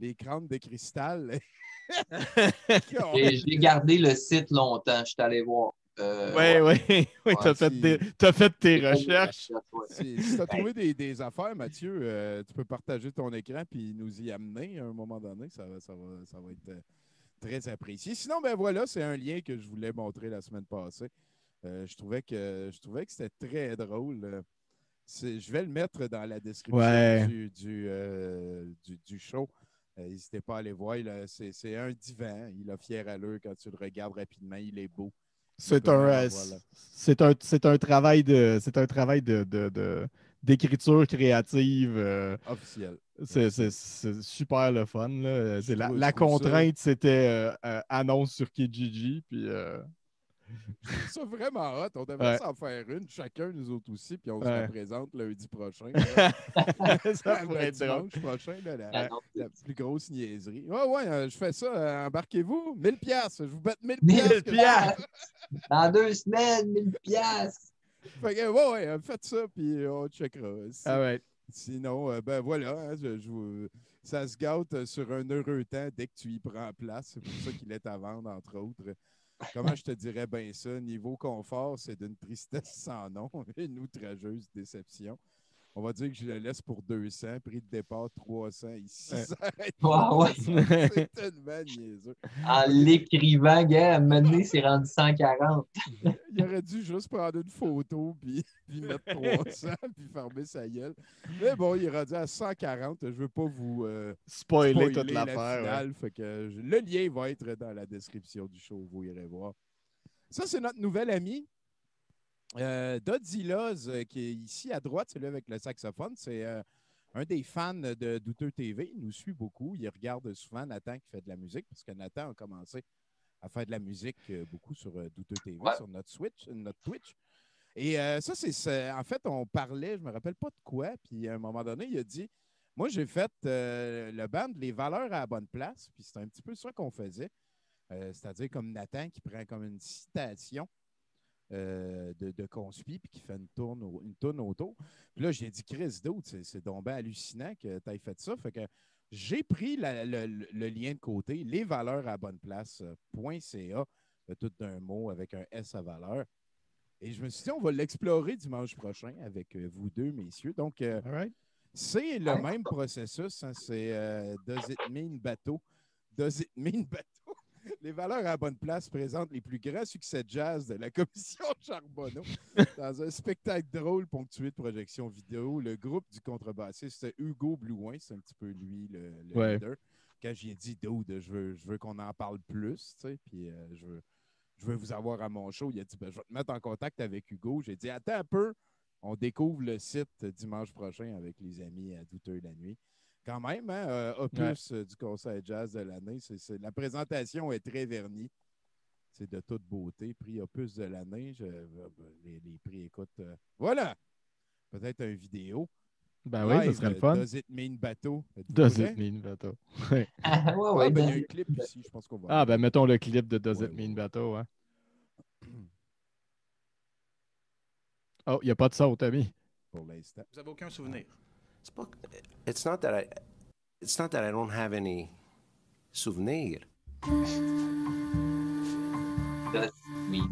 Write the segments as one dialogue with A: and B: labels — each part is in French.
A: les crânes de cristal.
B: Et j'ai gardé le site longtemps. Je suis allé voir.
C: Oui, t'as fait tes recherches.
A: Si tu as trouvé des affaires, Mathieu, tu peux partager ton écran et nous y amener à un moment donné. Ça va être très apprécié. Sinon, ben voilà, c'est un lien que je voulais montrer la semaine passée. Je trouvais que c'était très drôle. Je vais le mettre dans la description du show. N'hésitez pas à aller voir. C'est un divan. Il a fier à l'heure quand tu le regardes rapidement. Il est beau.
C: C'est un travail d'écriture créative
A: officielle.
C: C'est super le fun. Là. La contrainte, c'était annonce sur Kijiji. Puis,
A: je trouve ça vraiment hot. On devrait s'en faire une, chacun, nous autres aussi, puis on se la présente lundi prochain.
C: Ça pourrait être drôle.
A: Dimanche prochain, là, la plus grosse niaiserie. Je fais ça. Embarquez-vous. 1000$. Je vous bête 1000$.
B: 1000$. Dans 2 semaines, 1000$.
A: Fait que, faites ça, puis on checkera. Sinon, ben voilà, hein, ça se gâte sur un heureux temps dès que tu y prends place. C'est pour ça qu'il est à vendre, entre autres. Comment je te dirais bien ça? Niveau confort, c'est d'une tristesse sans nom, une outrageuse déception. On va dire que je le laisse pour 200, prix de départ 300 ici. C'est tellement niaiseux.
B: En l'écrivant, gars, à un moment donné, c'est rendu 140.
A: Il aurait dû juste prendre une photo, puis mettre 300, puis fermer sa gueule. Mais bon, il est rendu à 140. Je ne veux pas vous
C: spoiler toute l'affaire.
A: Fait que le lien va être dans la description du show. Vous irez voir. Ça, c'est notre nouvel ami. Dodzy Loz, qui est ici à droite, c'est lui avec le saxophone. C'est un des fans de Douteux TV. Il nous suit beaucoup. Il regarde souvent Nathan qui fait de la musique, parce que Nathan a commencé à faire de la musique beaucoup sur Douteux TV, sur notre Twitch. Et ça, c'est en fait, on parlait, je ne me rappelle pas de quoi, puis à un moment donné, il a dit, moi, j'ai fait le band Les Valeurs à la bonne place, puis c'est un petit peu ça qu'on faisait. C'est-à-dire comme Nathan qui prend comme une citation de Conspi puis qui fait une tourne autour. Puis là, j'ai dit, Chris Doute, c'est donc bien hallucinant que tu aies fait ça. Fait que j'ai pris le lien de côté, lesvaleurs à bonne place.ca, tout d'un mot avec un S à valeur. Et je me suis dit, on va l'explorer dimanche prochain avec vous deux, messieurs. Donc, c'est le même processus. Hein, c'est Does it mean bateau? Does it mean bateau? Les valeurs à la bonne place présentent les plus grands succès de jazz de la commission Charbonneau. Dans un spectacle drôle ponctué de projections vidéo, le groupe du contrebassiste Hugo Blouin, c'est un petit peu lui le leader. Quand j'ai dit, Dude, je veux qu'on en parle plus, tu sais, puis je veux vous avoir à mon show, il a dit, je vais te mettre en contact avec Hugo. J'ai dit, attends un peu, on découvre le site dimanche prochain avec les amis à Douteux la nuit. Quand même, hein, opus du concert jazz de l'année. La présentation est très vernie. C'est de toute beauté. Prix opus de l'année. Les prix, écoute. Voilà! Peut-être une vidéo.
C: Ben oui, ça serait le fun.
A: Does it mean bateau?
C: Does it mean bateau?
A: Il y a un clip ici, je pense qu'on va.
C: Ben mettons le clip de Does it mean bateau, hein. Oh, il n'y a pas de son, Tommy.
A: Pour l'instant.
D: Vous n'avez aucun souvenir?
E: It's not that I don't have any souvenir.
B: Does mean.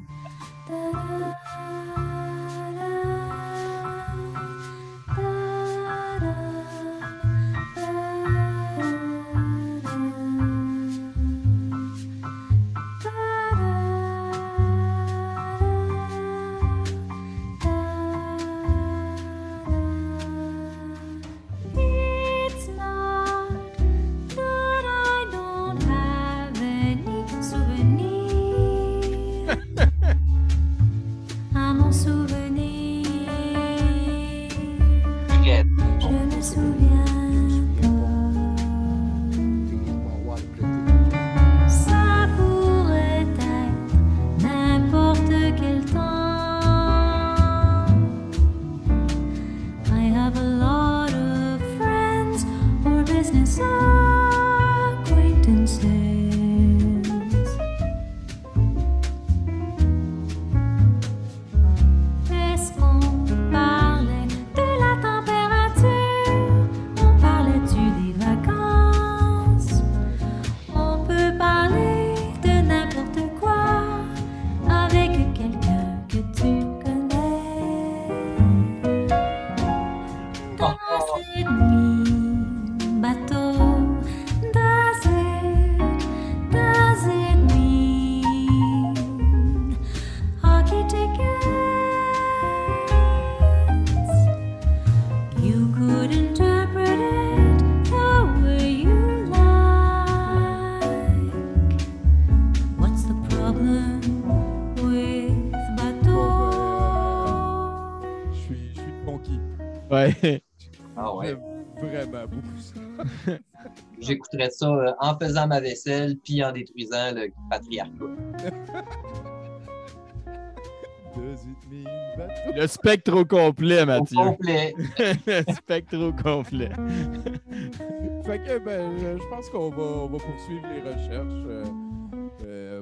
A: vraiment beaucoup ça.
B: J'écouterais ça en faisant ma vaisselle puis en détruisant le patriarcat.
A: Does it mean that-
C: Le spectre au complet,
B: Au
C: Mathieu.
B: complet.
C: Le spectre au complet.
A: Fait que, je pense qu'on va poursuivre les recherches.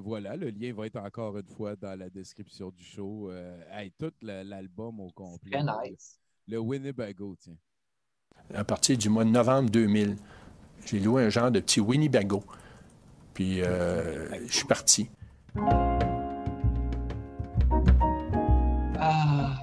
A: Voilà, le lien va être encore une fois dans la description du show. Tout l'album au complet.
B: Très nice.
A: Le Winnebago, tiens.
D: À partir du mois de novembre 2000, j'ai loué un genre de petit Winnebago. Puis je suis parti.
B: Ah,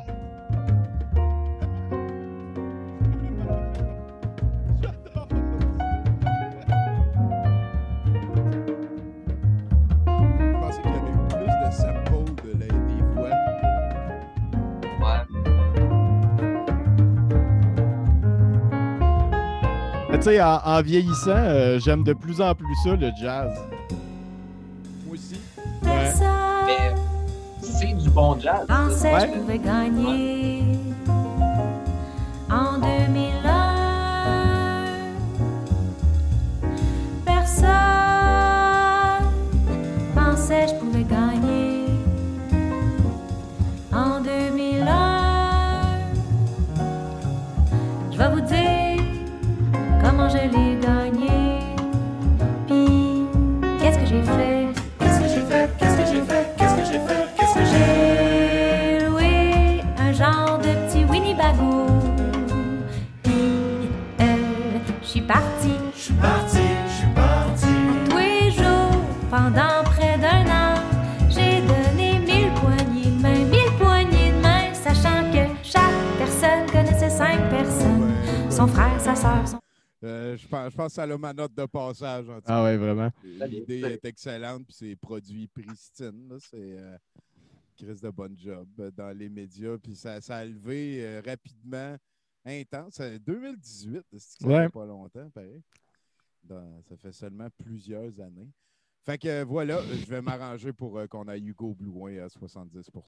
A: Je pensais qu'il y avait eu plus de samples des voix.
B: ouais.
C: Tu sais, en vieillissant, j'aime de plus en plus ça, le jazz.
A: Moi aussi.
C: Ouais.
B: Mais c'est du bon jazz. ça.
F: Pensais
C: Ouais.
F: je pouvais gagner en 2001. Personne pensait je pouvais gagner en 2001. Je vais vous dire comment je l'ai gagné. Puis qu'est-ce que j'ai fait? Qu'est-ce que j'ai fait? Qu'est-ce que j'ai fait? Qu'est-ce que j'ai fait? Qu'est-ce que j'ai loué un genre de petit Winnebago. Puis je suis parti. Tous les jours pendant près d'un an, j'ai donné 1000 poignées de main, 1000 poignées de main, sachant que chaque personne connaissait 5 personnes. Son frère, sa soeur, son...
A: Je pense que ça a ma note de passage. En tout
C: Ah ouais, vraiment.
A: L'idée est excellente, puis c'est produit pristine. Là. C'est Chris de bon job dans les médias. Puis ça a levé rapidement, intense. 2018, ça
C: Ouais.
A: fait pas longtemps, pareil. Ça fait seulement plusieurs années. Fait que voilà, je vais m'arranger pour qu'on ait Hugo Blouin à 70%.